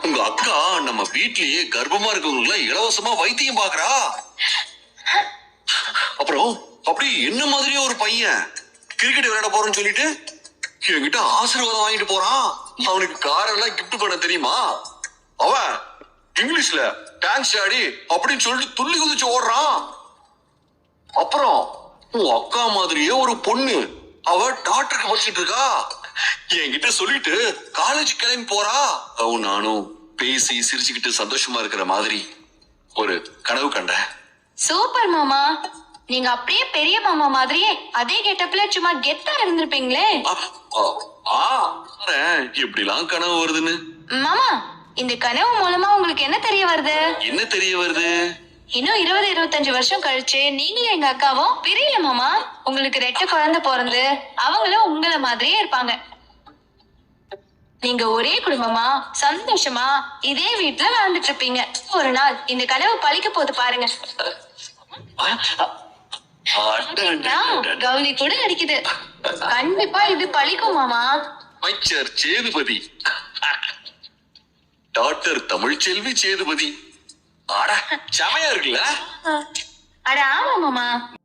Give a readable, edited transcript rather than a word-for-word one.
உங்க அக்கா நம்ம வீட்லயே கர்ப்பமா இருக்கவங்களுக்கு இலவசமா வைத்தியம் பாக்குறா. அப்புறம் அப்படி என்ன மாதிரியே ஒரு பையன் கிரிக்கெட் விளையாட போறேன்னு சொல்லிட்டு என்கிட்ட ஆசீர்வாதம் வாங்கிட்டு போறான். அவனுக்கு காரெல்லாம் கிஃப்ட் பண்ண தெரியுமா? அவன் இங்கிலீஷ்ல தேங்க்ஸ் டாடி அப்படின்னு சொல்லிட்டு துள்ளி குதிச்சு ஓடுறான். அப்புறம் உன் அக்கா மாதிரியே ஒரு பொண்ணு, அவ டாக்டருக்கு படிச்சுட்டு இருக்கா. என்கிட்ட சொல்லிட்டு காலேஜ் கிளம்பி போறா. அவன் நானும் பேசி சிரிச்சுக்கிட்டு சந்தோஷமா இருக்கிற மாதிரி ஒரு கனவு கண்டேன். சூப்பர் மாமா, நீங்க அப்படியே பெரிய மாமா மாதிரியே அதே கெட்டப்ல சும்மா கெத்தா இருந்திருப்பீங்களே. எப்படிலாம் கனவு வருதுன்னு. மாமா, இந்த கனவு மூலமா உங்களுக்கு என்ன தெரிய வருது? என்ன தெரிய வருது? இன்னும் 20-25 வருஷம் கழிச்சு நீங்களும் எங்க அக்காவும் பிரியல மாமா. உங்களுக்கு 2 குழந்தை பிறந்து அவங்களும் உங்களை மாதிரியே இருப்பாங்க. நீங்க ஒரே குடும்பமா சந்தோஷமா இதே வீட்டுல வாழ்ந்துட்டு இருப்பீங்க. ஒரு நாள் இந்த கனவு பழிக்க போது பாருங்க. கௌரி கூட அடிக்குது. கண்டிப்பா இது பழிக்கும் மாமா. அமைச்சர் சேதுபதி, டாக்டர் தமிழ்ச்செல்வி சேதுபதி. அட செமையா இருக்குல்ல? அட ஆமா மாமா.